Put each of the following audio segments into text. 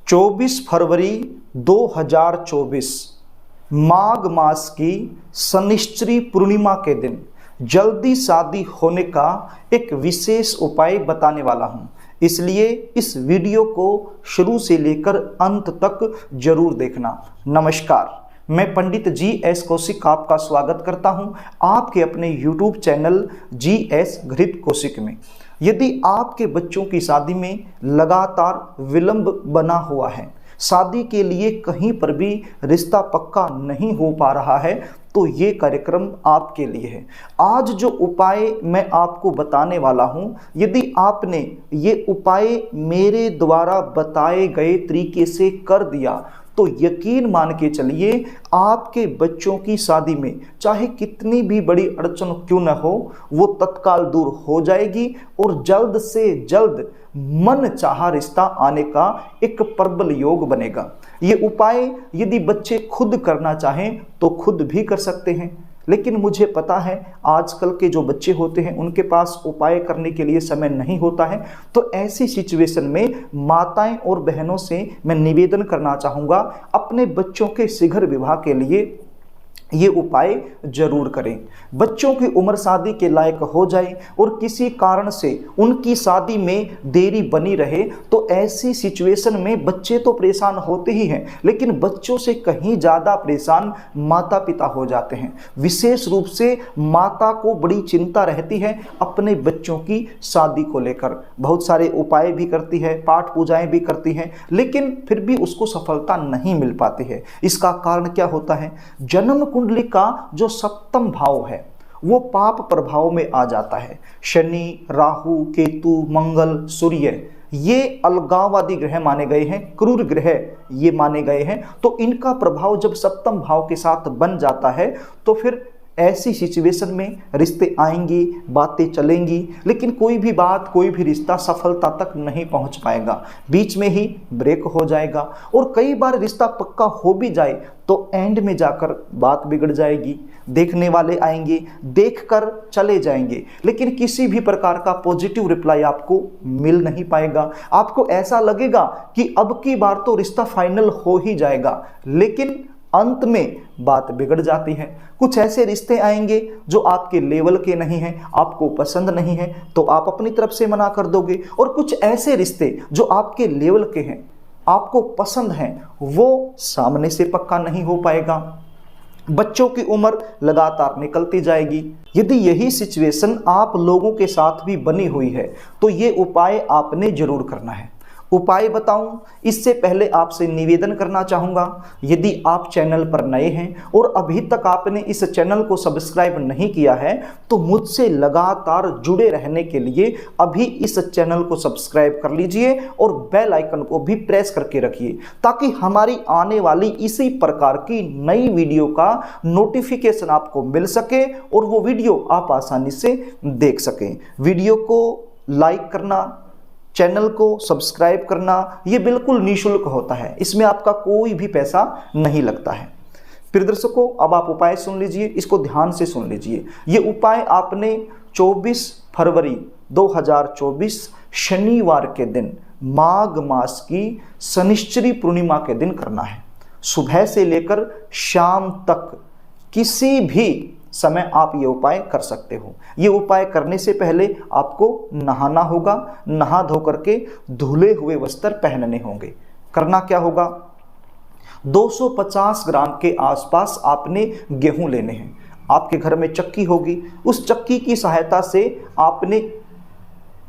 24 फरवरी 2024 माघ मास की शनिश्चरी पूर्णिमा के दिन जल्दी शादी होने का एक विशेष उपाय बताने वाला हूं, इसलिए इस वीडियो को शुरू से लेकर अंत तक जरूर देखना। नमस्कार, मैं पंडित GS कौशिक आपका स्वागत करता हूं आपके अपने YouTube चैनल GS घृत कौशिक में। यदि आपके बच्चों की शादी में लगातार विलंब बना हुआ है, शादी के लिए कहीं पर भी रिश्ता पक्का नहीं हो पा रहा है, तो ये कार्यक्रम आपके लिए है। आज जो उपाय मैं आपको बताने वाला हूं, यदि आपने ये उपाय मेरे द्वारा बताए गए तरीके से कर दिया तो यकीन मान के चलिए आपके बच्चों की शादी में चाहे कितनी भी बड़ी अड़चन क्यों न हो, वो तत्काल दूर हो जाएगी और जल्द से जल्द मन चाहा रिश्ता आने का एक प्रबल योग बनेगा। ये उपाय यदि बच्चे खुद करना चाहें तो खुद भी कर सकते हैं, लेकिन मुझे पता है आजकल के जो बच्चे होते हैं उनके पास उपाय करने के लिए समय नहीं होता है। तो ऐसी सिचुएशन में माताएं और बहनों से मैं निवेदन करना चाहूँगा, अपने बच्चों के शीघ्र विवाह के लिए ये उपाय जरूर करें। बच्चों की उम्र शादी के लायक हो जाए और किसी कारण से उनकी शादी में देरी बनी रहे, तो ऐसी सिचुएशन में बच्चे तो परेशान होते ही हैं, लेकिन बच्चों से कहीं ज़्यादा परेशान माता पिता हो जाते हैं। विशेष रूप से माता को बड़ी चिंता रहती है अपने बच्चों की शादी को लेकर। बहुत सारे उपाय भी करती है, पाठ पूजाएं भी करती हैं, लेकिन फिर भी उसको सफलता नहीं मिल पाती है। इसका कारण क्या होता है? जन्म कुंडली का जो सप्तम भाव है वो पाप प्रभाव में आ जाता है। शनि, राहु, केतु, मंगल, सूर्य ये अलगाववादी ग्रह माने गए हैं, क्रूर ग्रह ये माने गए हैं। तो इनका प्रभाव जब सप्तम भाव के साथ बन जाता है तो फिर ऐसी सिचुएशन में रिश्ते आएंगी, बातें चलेंगी, लेकिन कोई भी बात, कोई भी रिश्ता सफलता तक नहीं पहुंच पाएगा, बीच में ही ब्रेक हो जाएगा। और कई बार रिश्ता पक्का हो भी जाए तो एंड में जाकर बात बिगड़ जाएगी। देखने वाले आएंगे, देखकर चले जाएंगे, लेकिन किसी भी प्रकार का पॉजिटिव रिप्लाई आपको मिल नहीं पाएगा। आपको ऐसा लगेगा कि अब की बार तो रिश्ता फाइनल हो ही जाएगा, लेकिन अंत में बात बिगड़ जाती है। कुछ ऐसे रिश्ते आएंगे जो आपके लेवल के नहीं हैं, आपको पसंद नहीं है, तो आप अपनी तरफ से मना कर दोगे। और कुछ ऐसे रिश्ते जो आपके लेवल के हैं, आपको पसंद हैं, वो सामने से पक्का नहीं हो पाएगा। बच्चों की उम्र लगातार निकलती जाएगी। यदि यही सिचुएशन आप लोगों के साथ भी बनी हुई है तो ये उपाय आपने जरूर करना है। उपाय बताऊं, इससे पहले आपसे निवेदन करना चाहूँगा, यदि आप चैनल पर नए हैं और अभी तक आपने इस चैनल को सब्सक्राइब नहीं किया है तो मुझसे लगातार जुड़े रहने के लिए अभी इस चैनल को सब्सक्राइब कर लीजिए और बेल आइकन को भी प्रेस करके रखिए, ताकि हमारी आने वाली इसी प्रकार की नई वीडियो का नोटिफिकेशन आपको मिल सके और वो वीडियो आप आसानी से देख सकें। वीडियो को लाइक करना, चैनल को सब्सक्राइब करना, ये बिल्कुल निःशुल्क होता है, इसमें आपका कोई भी पैसा नहीं लगता है। प्रिय दर्शकों, अब आप उपाय सुन लीजिए, इसको ध्यान से सुन लीजिए। ये उपाय आपने 24 फरवरी 2024 शनिवार के दिन माघ मास की शनिश्चरी पूर्णिमा के दिन करना है। सुबह से लेकर शाम तक किसी भी समय आप ये उपाय कर सकते हो। ये उपाय करने से पहले आपको नहाना होगा, नहा धो करके धुले हुए वस्त्र पहनने होंगे। करना क्या होगा? 250 ग्राम के आसपास आपने गेहूं लेने हैं। आपके घर में चक्की होगी, उस चक्की की सहायता से आपने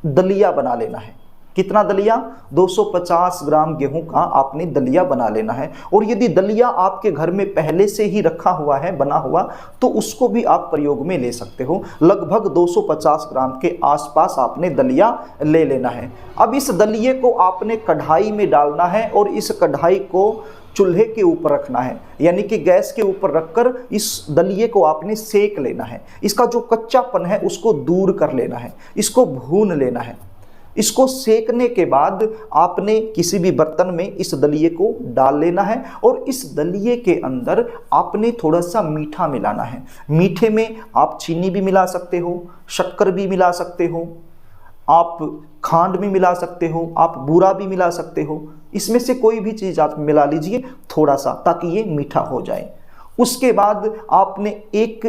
दलिया बना लेना है। कितना दलिया? 250 ग्राम गेहूं का आपने दलिया बना लेना है। और यदि दलिया आपके घर में पहले से ही रखा हुआ है, बना हुआ, तो उसको भी आप प्रयोग में ले सकते हो। लगभग 250 ग्राम के आसपास आपने दलिया ले लेना है। अब इस दलिये को आपने कढ़ाई में डालना है और इस कढ़ाई को चूल्हे के ऊपर रखना है, यानी कि गैस के ऊपर रखकर इस दलिये को आपने सेक लेना है। इसका जो कच्चापन है उसको दूर कर लेना है, इसको भून लेना है। इसको सेकने के बाद आपने किसी भी बर्तन में इस दलिये को डाल लेना है और इस दलिये के अंदर आपने थोड़ा सा मीठा मिलाना है। मीठे में आप चीनी भी मिला सकते हो, शक्कर भी मिला सकते हो, आप खांड भी मिला सकते हो, आप बूरा भी मिला सकते हो। इसमें से कोई भी चीज़ आप मिला लीजिए थोड़ा सा, ताकि ये मीठा हो जाए। उसके बाद आपने एक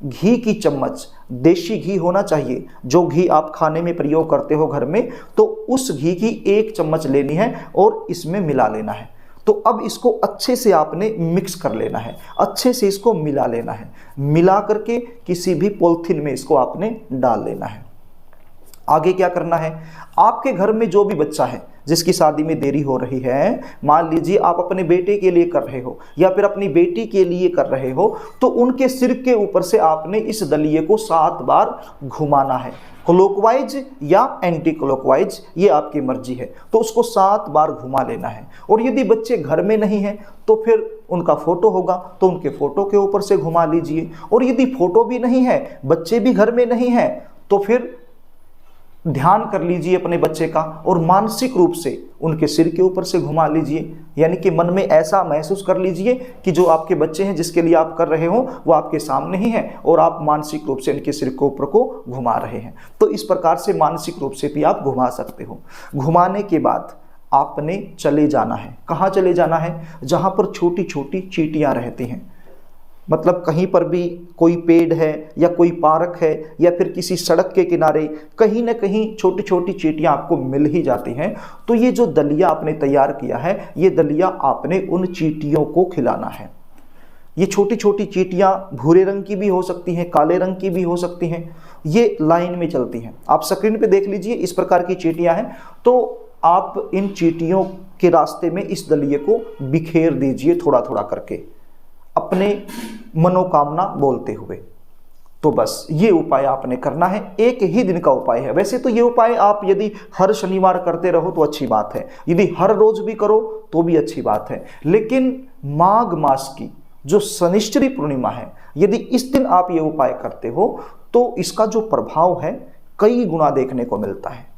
घी की चम्मच, देशी घी होना चाहिए, जो घी आप खाने में प्रयोग करते हो घर में, तो उस घी की 1 चम्मच लेनी है और इसमें मिला लेना है। तो अब इसको अच्छे से आपने मिक्स कर लेना है, अच्छे से इसको मिला लेना है। मिला करके किसी भी पॉलिथीन में इसको आपने डाल लेना है। आगे क्या करना है, आपके घर में जो भी बच्चा है जिसकी शादी में देरी हो रही है, मान लीजिए आप अपने बेटे के लिए कर रहे हो या फिर अपनी बेटी के लिए कर रहे हो, तो उनके सिर के ऊपर से आपने इस दलिये को 7 बार घुमाना है, क्लॉकवाइज या एंटी क्लॉकवाइज, ये आपकी मर्जी है। तो उसको 7 बार घुमा लेना है। और यदि बच्चे घर में नहीं हैं तो फिर उनका फोटो होगा तो उनके फोटो के ऊपर से घुमा लीजिए। और यदि फोटो भी नहीं है, बच्चे भी घर में नहीं है, तो फिर ध्यान कर लीजिए अपने बच्चे का और मानसिक रूप से उनके सिर के ऊपर से घुमा लीजिए। यानी कि मन में ऐसा महसूस कर लीजिए कि जो आपके बच्चे हैं जिसके लिए आप कर रहे हो वो आपके सामने ही है और आप मानसिक रूप से उनके सिर के ऊपर को घुमा रहे हैं। तो इस प्रकार से मानसिक रूप से भी आप घुमा सकते हो। घुमाने के बाद आपने चले जाना है। कहाँ चले जाना है? जहाँ पर छोटी छोटी चींटियाँ रहती हैं। मतलब कहीं पर भी कोई पेड़ है या कोई पार्क है या फिर किसी सड़क के किनारे कहीं ना कहीं छोटी छोटी चींटियाँ आपको मिल ही जाती हैं। तो ये जो दलिया आपने तैयार किया है, ये दलिया आपने उन चींटियों को खिलाना है। ये छोटी छोटी चींटियाँ भूरे रंग की भी हो सकती हैं, काले रंग की भी हो सकती हैं, ये लाइन में चलती हैं। आप स्क्रीन पे देख लीजिए, इस प्रकार की चींटियाँ हैं। तो आप इन चींटियों के रास्ते में इस दलिये को बिखेर दीजिए थोड़ा थोड़ा करके, अपने मनोकामना बोलते हुए। तो बस ये उपाय आपने करना है। एक ही दिन का उपाय है। वैसे तो ये उपाय आप यदि हर शनिवार करते रहो तो अच्छी बात है, यदि हर रोज भी करो तो भी अच्छी बात है। लेकिन माघ मास की जो शनिश्चरी पूर्णिमा है, यदि इस दिन आप ये उपाय करते हो तो इसका जो प्रभाव है कई गुना देखने को मिलता है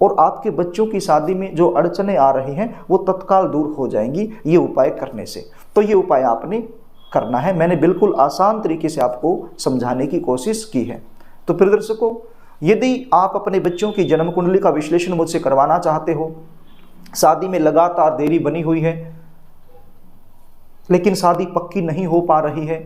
और आपके बच्चों की शादी में जो अड़चनें आ रही हैं वो तत्काल दूर हो जाएंगी ये उपाय करने से। तो ये उपाय आपने करना है। मैंने बिल्कुल आसान तरीके से आपको समझाने की कोशिश की है। तो प्रिय दर्शकों, यदि आप अपने बच्चों की जन्म कुंडली का विश्लेषण मुझसे करवाना चाहते हो, शादी में लगातार देरी बनी हुई है लेकिन शादी पक्की नहीं हो पा रही है,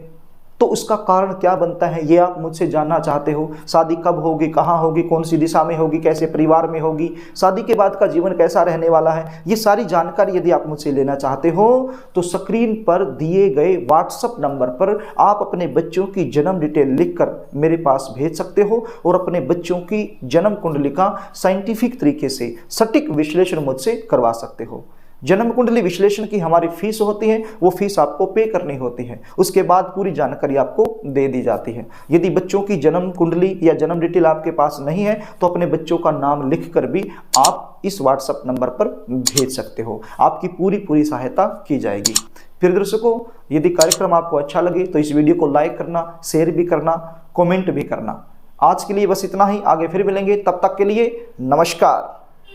तो उसका कारण क्या बनता है ये आप मुझसे जानना चाहते हो। शादी कब होगी, कहाँ होगी, कौन सी दिशा में होगी, कैसे परिवार में होगी, शादी के बाद का जीवन कैसा रहने वाला है, ये सारी जानकारी यदि आप मुझसे लेना चाहते हो तो स्क्रीन पर दिए गए व्हाट्सएप नंबर पर आप अपने बच्चों की जन्म डिटेल लिखकर मेरे पास भेज सकते हो और अपने बच्चों की जन्म कुंडली का साइंटिफिक तरीके से सटीक विश्लेषण मुझसे करवा सकते हो। जन्म कुंडली विश्लेषण की हमारी फीस होती है, वो फीस आपको पे करनी होती है। उसके बाद पूरी जानकारी आपको दे दी जाती है। यदि बच्चों की जन्म कुंडली या जन्म डिटेल आपके पास नहीं है तो अपने बच्चों का नाम लिखकर भी आप इस व्हाट्सएप नंबर पर भेज सकते हो। आपकी पूरी सहायता की जाएगी। फिर दर्शकों, यदि कार्यक्रम आपको अच्छा लगे तो इस वीडियो को लाइक करना, शेयर भी करना, कमेंट भी करना। आज के लिए बस इतना ही। आगे फिर मिलेंगे, तब तक के लिए नमस्कार।